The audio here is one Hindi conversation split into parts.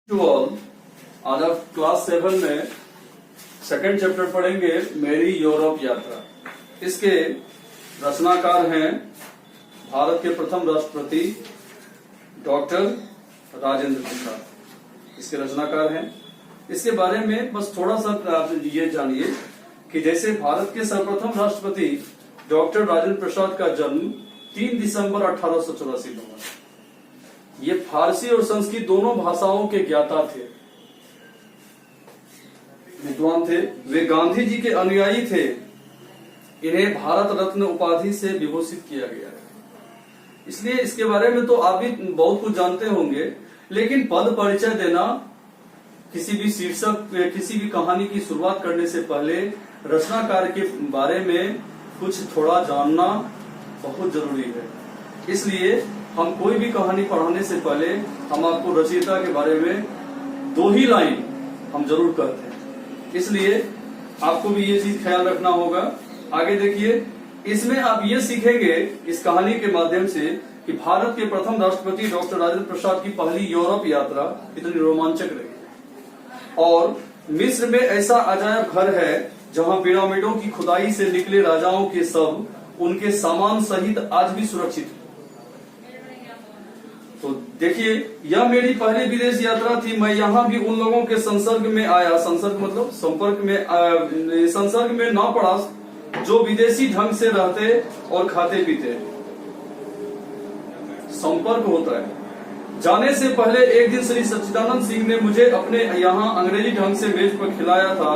टू ऑल, आज आप क्लास 7 में सेकंड चैप्टर पढ़ेंगे मेरी यूरोप यात्रा। इसके रचनाकार हैं भारत के प्रथम राष्ट्रपति डॉक्टर राजेंद्र प्रसाद। इसके रचनाकार हैं। इसके बारे में बस थोड़ा सा आप ये जानिए कि जैसे भारत के सर्वप्रथम राष्ट्रपति डॉक्टर राजेंद्र प्रसाद का जन्म 3 दिसंबर 1884 में हुआ। ये फारसी और संस्कृत दोनों भाषाओं के ज्ञाता थे, विद्वान थे। वे गांधी जी के अनुयायी थे। इन्हें भारत रत्न उपाधि से विभूषित किया गया है। इसलिए इसके बारे में तो आप भी बहुत कुछ जानते होंगे, लेकिन पद परिचय देना, किसी भी शीर्षक, किसी भी कहानी की शुरुआत करने से पहले रचनाकार के बारे में कुछ थोड़ा जानना बहुत जरूरी है। इसलिए हम कोई भी कहानी पढ़ाने से पहले हम आपको रचयिता के बारे में 2 ही लाइन हम जरूर कहते हैं। इसलिए आपको भी ये चीज ख्याल रखना होगा। आगे देखिए, इसमें आप ये सीखेंगे इस कहानी के माध्यम से कि भारत के प्रथम राष्ट्रपति डॉक्टर राजेंद्र प्रसाद की पहली यूरोप यात्रा कितनी रोमांचक रही। और मिस्र में ऐसा अजायब घर है जहां पिरामिडों की खुदाई से निकले राजाओं के सब उनके सामान सहित आज भी सुरक्षित है। तो देखिए, यह मेरी पहली विदेश यात्रा थी। मैं यहाँ भी उन लोगों के संसर्ग में आया, संसर्ग मतलब संपर्क में, संसर्ग में ना पड़ा जो विदेशी ढंग से रहते और खाते पीते। संपर्क होता है। जाने से पहले एक दिन श्री सच्चिदानंद सिंह ने मुझे अपने यहाँ अंग्रेजी ढंग से मेज पर खिलाया था।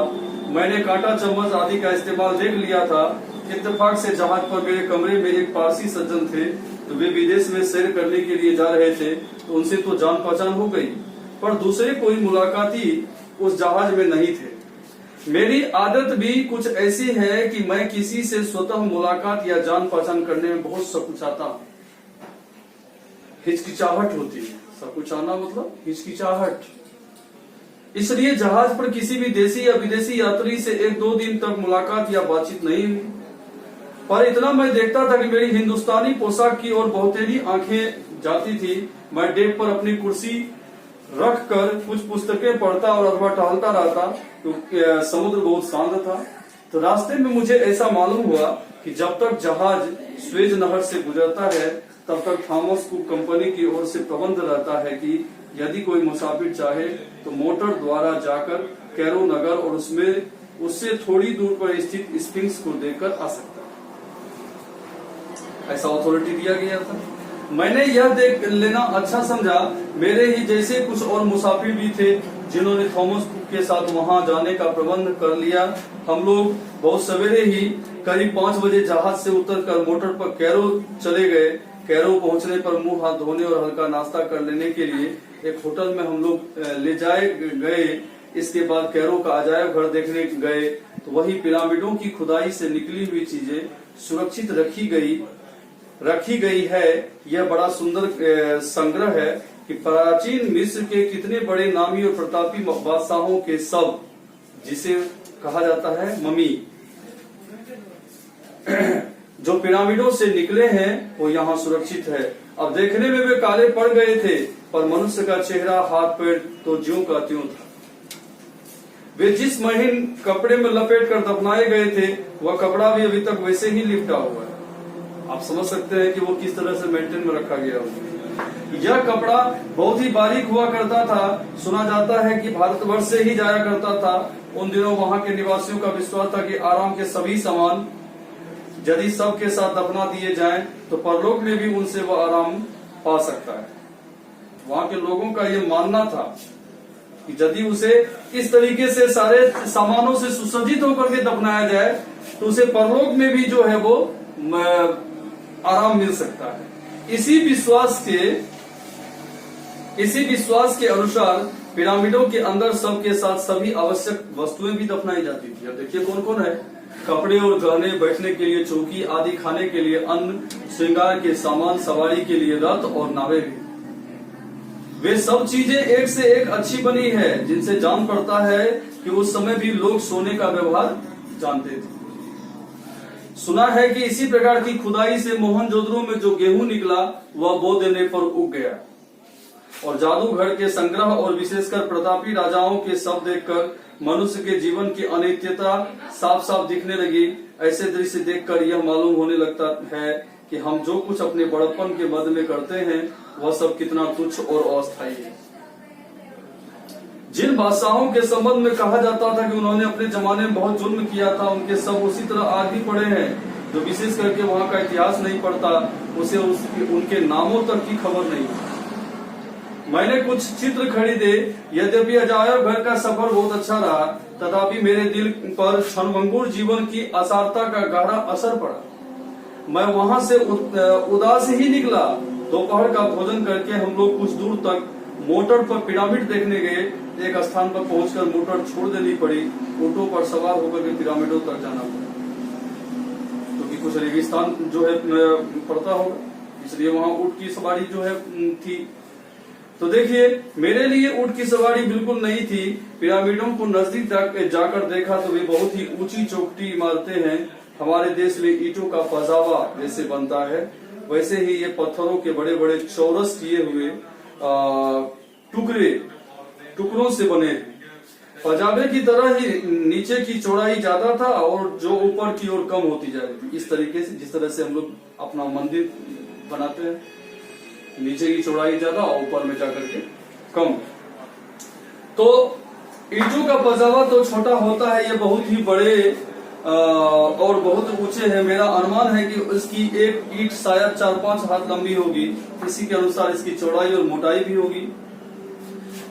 मैंने कांटा चम्मच आदि का इस्तेमाल देख लिया था। इत्तेफाक से जहाज पर मेरे कमरे में एक पारसी सज्जन थे, तो वे विदेश में सैर करने के लिए जा रहे थे, तो उनसे तो जान पहचान हो गई, पर दूसरे कोई मुलाकाती उस जहाज में नहीं थे। मेरी आदत भी कुछ ऐसी है कि मैं किसी से स्वतः मुलाकात या जान पहचान करने में बहुत सकुचाता हूँ। हिचकिचाहट होती है। सकुचाना मतलब हिचकिचाहट। इसलिए जहाज पर किसी भी देशी या विदेशी यात्री से 1-2 दिन तक मुलाकात या बातचीत नहीं हुई। पर इतना मैं देखता था कि मेरी हिंदुस्तानी पोशाक की ओर बहुतेरी आंखें जाती थी। मैं डेक पर अपनी कुर्सी रख कर कुछ पुस्तकें पढ़ता और अथवा टहलता रहता, तो समुद्र बहुत शांत था। तो रास्ते में मुझे ऐसा मालूम हुआ कि जब तक जहाज स्वेज नहर से गुजरता है, तब तक थॉमस कुक कंपनी की ओर से प्रबंध रहता है कि यदि कोई मुसाफिर चाहे तो मोटर द्वारा जाकर कैरो नगर और उससे थोड़ी दूर पर स्थित स्फिंक्स को देखकर आ सकता है। ऐसा अथॉरिटी दिया गया था। मैंने यह देख लेना अच्छा समझा। मेरे ही जैसे कुछ और मुसाफिर भी थे जिन्होंने थॉमस कुक के साथ वहां जाने का प्रबंध कर लिया। हम लोग बहुत सवेरे ही करीब 5 बजे जहाज से उतरकर मोटर पर कैरो चले गए। कैरो पहुंचने पर मुंह हाथ धोने और हल्का नाश्ता कर लेने के लिए एक होटल में हम लोग ले जाए गए। इसके बाद कैरो का अजायब घर देखने गए, तो वही पिरामिडों की खुदाई से निकली हुई चीजें सुरक्षित रखी गई है। यह बड़ा सुंदर संग्रह है कि प्राचीन मिस्र के कितने बड़े नामी और प्रतापी बादशाहों के सब, जिसे कहा जाता है मम्मी, जो पिरामिडों से निकले हैं, वो यहाँ सुरक्षित है। अब देखने में वे काले पड़ गए थे, पर मनुष्य का चेहरा, हाथ पैर तो ज्यों का त्यों था। वे जिस महीन कपड़े में लपेट कर दफनाए गए थे, वह कपड़ा भी अभी तक वैसे ही लिपटा हुआ है। आप समझ सकते हैं कि वो किस तरह से मेंटेन में रखा गया होगा। यह कपड़ा बहुत ही बारीक हुआ करता था। सुना जाता है कि भारतवर्ष से ही जाया करता था। उन दिनों वहां के निवासियों का विश्वास था कि आराम के सभी सामान यदि सबके साथ दफना दिए जाएं, तो परलोक में भी उनसे वह आराम पा सकता है। वहां के लोगों का यह मानना था कि यदि उसे इस तरीके से सारे सामानों से सुसज्जित होकर के दफनाया जाए, तो उसे परलोक में भी जो है वो आराम मिल सकता है। इसी विश्वास के अनुसार पिरामिडों के अंदर सबके साथ सभी आवश्यक वस्तुएं भी दफनाई जाती थी। अब देखिए कौन कौन है। कपड़े और गहने, बैठने के लिए चौकी आदि, खाने के लिए अन्न, श्रृंगार के सामान, सवारी के लिए रथ और नावें भी। वे सब चीजें एक से एक अच्छी बनी है, जिनसे जान पड़ता है कि उस समय भी लोग सोने का व्यवहार जानते थे। सुना है कि इसी प्रकार की खुदाई से मोहनजोदड़ो में जो गेहूं निकला, वह बो देने पर उग गया। और जादूगर के संग्रह और विशेषकर प्रतापी राजाओं के शब्द देखकर मनुष्य के जीवन की अनित्यता साफ साफ दिखने लगी। ऐसे दृश्य देखकर यह मालूम होने लगता है कि हम जो कुछ अपने बड़प्पन के मद में करते हैं वह सब कितना तुच्छ और अस्थायी है। जिन बादशाहों के संबंध में कहा जाता था कि उन्होंने अपने जमाने में बहुत जुल्म किया था, उनके सब उसी तरह आज भी पड़े हैं। जो विशेष करके वहाँ का इतिहास नहीं पढ़ता उसे उनके नामों तक की खबर नहीं। मैंने कुछ चित्र खरीदे। यद्यपि अजायब घर का सफर बहुत अच्छा रहा, तथापि मेरे दिल पर क्षणभंगुर जीवन की असारता का गहरा असर पड़ा। मैं वहां से उदास ही निकला। दोपहर का भोजन करके हम लोग कुछ दूर तक मोटर पर पिरामिड देखने गए। एक स्थान पर पहुंचकर मोटर छोड़ देनी पड़ी। ऊँटों पर सवार होकर के पिरामिडों तक जाना पड़ा, क्योंकि कुछ रेगिस्तान जो है पड़ता होगा, इसलिए वहां ऊँट की सवारी जो है थी। तो देखिए, मेरे लिए ऊँट की सवारी बिल्कुल नहीं थी। पिरामिडों को नजदीक जाकर देखा तो वे बहुत ही ऊंची चौखटी इमारतें हैं। हमारे देश में ईंटों का पजावा जैसे बनता है, वैसे ही ये पत्थरों के बड़े बड़े चौरस किए हुए टुकड़ों से बने। पजाबे की तरह ही नीचे की चौड़ाई ज्यादा था और जो ऊपर की ओर कम होती जा रही थी। इस तरीके से, जिस तरह से हम लोग अपना मंदिर बनाते हैं, नीचे की चौड़ाई ज्यादा और ऊपर में जाकर के कम। तो ईंटों का पजावा तो छोटा होता है, ये बहुत ही बड़े और बहुत ऊंचे हैं। मेरा अनुमान है कि इसकी एक ईंट शायद 4-5 हाथ लंबी होगी। इसी के अनुसार इसकी चौड़ाई और मोटाई भी होगी।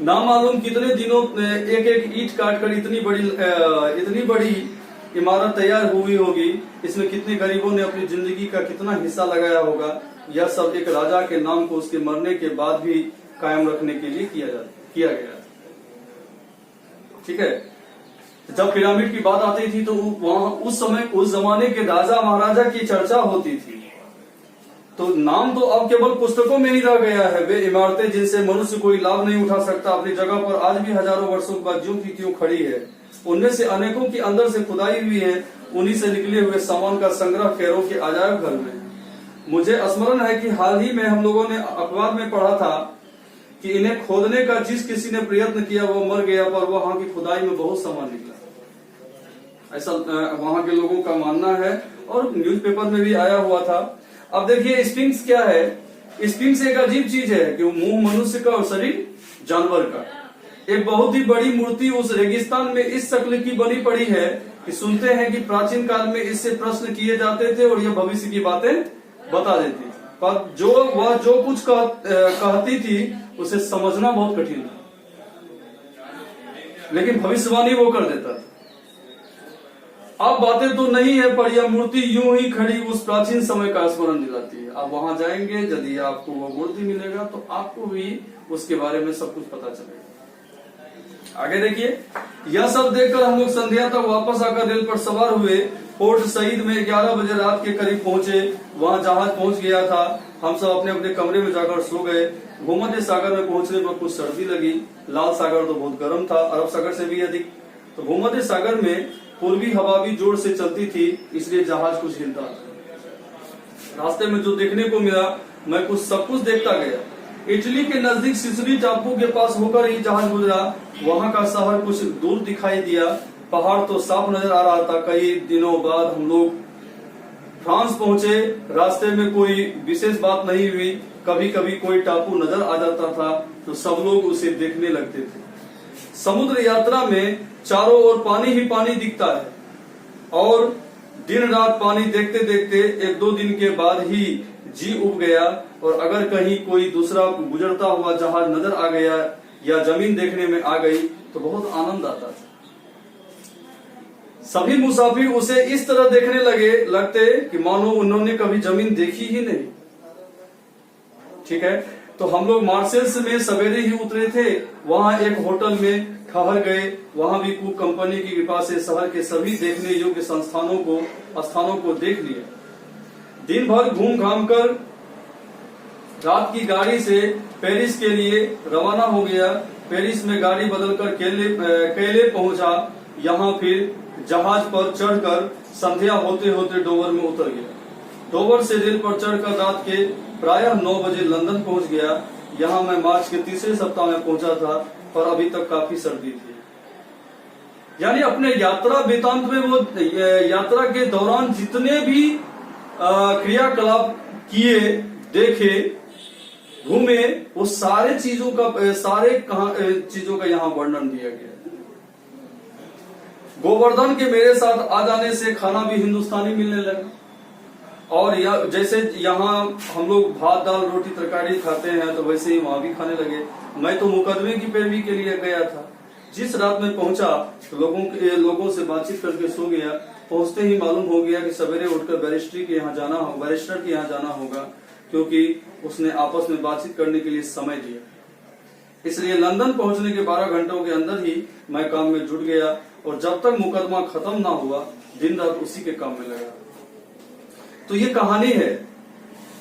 ना मालूम कितने दिनों एक एक ईंट काटकर इतनी बड़ी इमारत तैयार हुई होगी। इसमें कितने गरीबों ने अपनी जिंदगी का कितना हिस्सा लगाया होगा। यह सब एक राजा के नाम को उसके मरने के बाद भी कायम रखने के लिए किया गया। ठीक है, जब पिरामिड की बात आती थी तो वहां उस जमाने के राजा महाराजा की चर्चा होती थी। तो नाम तो अब केवल पुस्तकों में ही रह गया है। वे इमारतें जिनसे मनुष्य कोई लाभ नहीं उठा सकता, अपनी जगह पर आज भी हजारों वर्षों के बाद ज्यों की त्यों खड़ी है। उनमें से अनेकों की अंदर से खुदाई हुई है। उन्हीं से निकले हुए सामान का संग्रह कैरो के अजायब घर में। मुझे स्मरण है कि हाल ही में हम लोगों ने अखबार में पढ़ा था कि इन्हें खोदने का जिस किसी ने प्रयत्न किया वो मर गया, पर वहां की खुदाई में बहुत सामान निकला। ऐसा वहां के लोगों का मानना है और न्यूज़पेपर में भी आया हुआ था। अब देखिए, स्फिंक्स क्या है। स्फिंक्स एक अजीब चीज है कि मुंह मनुष्य का और शरीर जानवर का। एक बहुत ही बड़ी मूर्ति उस रेगिस्तान में इस शक्ल की बनी पड़ी है कि सुनते हैं कि प्राचीन काल में इससे प्रश्न किए जाते थे और यह भविष्य की बातें बता देती थी। पर जो कुछ कहती थी उसे समझना बहुत कठिन था, लेकिन भविष्यवाणी वो कर देता था। अब बातें तो नहीं है, पर यह मूर्ति यूं ही खड़ी उस प्राचीन समय का स्मरण दिलाती है। आप वहां जाएंगे, यदि आपको वो मूर्ति मिलेगा तो आपको भी उसके बारे में सब कुछ पता चलेगा। आगे देखिए, यह सब देखकर हम लोग संध्या तक वापस आकर रेल पर सवार हुए। पोर्ट सईद में 11 बजे रात के करीब पहुंचे। वहां जहाज पहुंच गया था। हम सब अपने अपने कमरे में जाकर सो गए। भूमध्य सागर में पहुंचने पर कुछ सर्दी लगी। लाल सागर तो बहुत गर्म था, अरब सागर से भी अधिक। तो भूमध्य सागर में पूर्वी हवा भी जोर से चलती थी, इसलिए जहाज कुछ हिलता था। रास्ते में जो देखने को मिला, मैं सब कुछ देखता गया। इटली के नजदीक सिसिली टापू के पास होकर ही जहाज गुजरा। वहां का शहर कुछ दूर दिखाई दिया। पहाड़ तो साफ नजर आ रहा था। कई दिनों बाद हम लोग फ्रांस पहुंचे। रास्ते में कोई विशेष बात नहीं हुई। कभी कभी कोई टापू नजर आ जाता था तो सब लोग उसे देखने लगते थे। समुद्र यात्रा में चारों ओर पानी ही पानी दिखता है और दिन रात पानी देखते देखते 1-2 दिन के बाद ही जी उब गया। और अगर कहीं कोई दूसरा गुजरता हुआ जहाज नजर आ गया या जमीन देखने में आ गई तो बहुत आनंद आता था। सभी मुसाफिर उसे इस तरह देखने लगते कि मानो उन्होंने कभी जमीन देखी ही नहीं। ठीक है, तो हम लोग मार्सेल्स में सवेरे ही उतरे थे। वहां एक होटल में ठहर गए। वहां भी कुक कंपनी की कृपा से शहर के सभी देखने योग्य स्थानों को देख लिया। दिन भर घूम घाम कर रात की गाड़ी से पेरिस के लिए रवाना हो गया। पेरिस में गाड़ी बदलकर कैले पहुंचा। यहाँ फिर जहाज पर चढ़कर संध्या होते होते डोवर में उतर गया। डोवर से रेल पर चढ़कर रात के प्रायः 9 बजे लंदन पहुंच गया। यहाँ मैं मार्च के तीसरे सप्ताह में पहुंचा था और अभी तक काफी सर्दी थी। यानी अपने यात्रा वृतांत में वो यात्रा के दौरान जितने भी क्रियाकलाप किए, देखे, घूमे, वो सारे चीजों का यहाँ वर्णन दिया गया। गोवर्धन के मेरे साथ आ जाने से खाना भी हिंदुस्तानी मिलने लगा। और जैसे यहाँ हम लोग भात दाल रोटी तरकारी खाते हैं तो वैसे ही वहां भी खाने लगे। मैं तो मुकदमे की पैरवी के लिए गया था। जिस रात में पहुंचा तो लोगों से बातचीत करके सो गया। पहुंचते ही मालूम हो गया कि सवेरे उठकर बैरिस्टर के यहाँ जाना होगा, क्योंकि उसने आपस में बातचीत करने के लिए समय दिया। इसलिए लंदन पहुंचने के 12 घंटों के अंदर ही मैं काम में जुट गया और जब तक मुकदमा खत्म ना हुआ दिन रात उसी के काम में लगा। तो ये कहानी है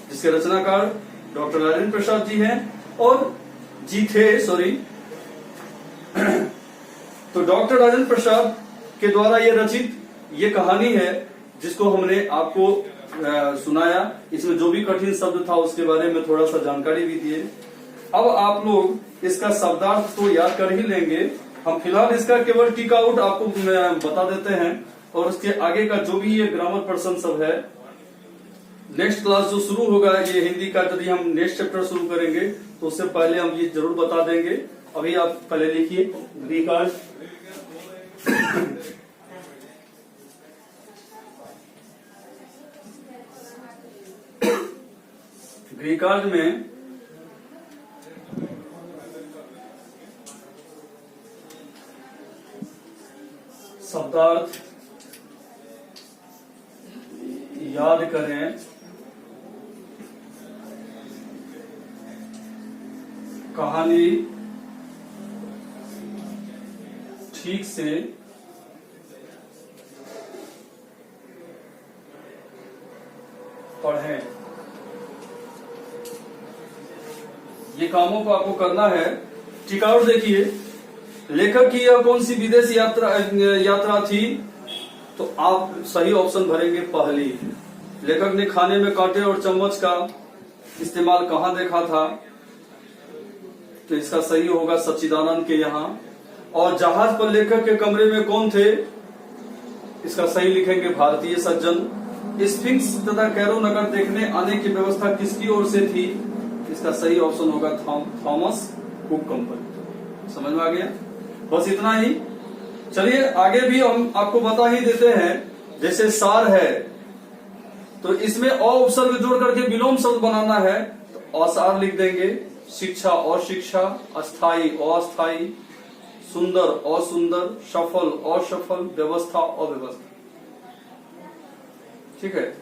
जिसके रचनाकार डॉक्टर राजेंद्र प्रसाद जी हैं और तो डॉक्टर राजेंद्र प्रसाद के द्वारा ये रचित ये कहानी है जिसको हमने आपको सुनाया। इसमें जो भी कठिन शब्द था उसके बारे में थोड़ा सा जानकारी भी दिए। अब आप लोग इसका शब्दार्थ तो याद कर ही लेंगे। हम फिलहाल इसका केवल टिक आउट आपको बता देते हैं और उसके आगे का जो भी ये ग्रामर पर्सन सब है, नेक्स्ट क्लास जो शुरू होगा ये हिंदी का, यदि हम नेक्स्ट चैप्टर शुरू करेंगे तो उससे पहले हम ये जरूर बता देंगे। अभी आप पहले लिखिए ग्रीकार्ड। ग्रीकार्ड में शब्दार्थ याद करें, कहानी ठीक से पढ़ें। ये कामों को आपको करना है। टिक आउट देखिए, लेखक की यह कौन सी विदेश यात्रा थी, तो आप सही ऑप्शन भरेंगे पहली। लेखक ने खाने में कांटे और चम्मच का इस्तेमाल कहाँ देखा था, तो इसका सही होगा सच्चिदानंद के यहाँ। और जहाज पर लेखक के कमरे में कौन थे, इसका सही लिखेंगे भारतीय सज्जन। स्फिंक्स तथा कैरो नगर देखने आने की व्यवस्था किसकी ओर से थी, इसका सही ऑप्शन होगा थॉमस कुक कंपनी। समझ में आ गया? बस इतना ही। चलिए आगे भी हम आपको बता ही देते हैं। जैसे सार है तो इसमें अ उपसर्ग जोड़ करके विलोम शब्द बनाना है तो असार लिख देंगे। शिक्षा और शिक्षा, अस्थाई अस्थाई, सुंदर असुंदर, सफल असफल, व्यवस्था अव्यवस्था। ठीक है।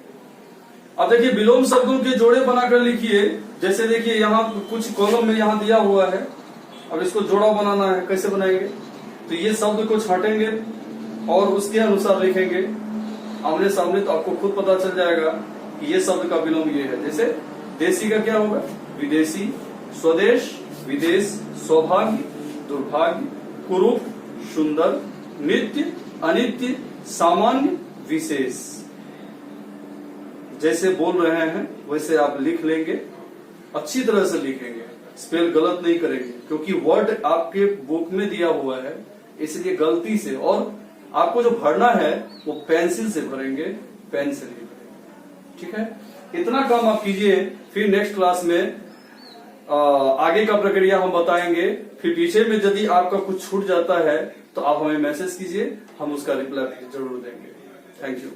अब देखिए विलोम शब्दों के जोड़े बनाकर लिखिए। जैसे देखिए यहाँ कुछ कॉलम में यहाँ दिया हुआ है, अब इसको जोड़ा बनाना है। कैसे बनाएंगे, तो ये शब्द को छाटेंगे और उसके अनुसार लिखेंगे आमने सामने, तो आपको खुद पता चल जाएगा कि ये शब्द का विलोम ये है। जैसे देसी का क्या होगा, विदेशी, स्वदेश, विदेश, सौभाग्य, दुर्भाग्य, कुरूप, सुंदर, नित्य, अनित्य, सामान्य, विशेष। जैसे बोल रहे हैं वैसे आप लिख लेंगे, अच्छी तरह से लिखेंगे, स्पेल गलत नहीं करेंगे, क्योंकि वर्ड आपके बुक में दिया हुआ है, इसलिए गलती से। और आपको जो भरना है वो पेंसिल से भरेंगे, पेन से नहीं भरेंगे। ठीक है, इतना काम आप कीजिए। फिर नेक्स्ट क्लास में आगे का प्रक्रिया हम बताएंगे। फिर पीछे में यदि आपका कुछ छूट जाता है तो आप हमें मैसेज कीजिए, हम उसका रिप्लाई जरूर देंगे। Thank you.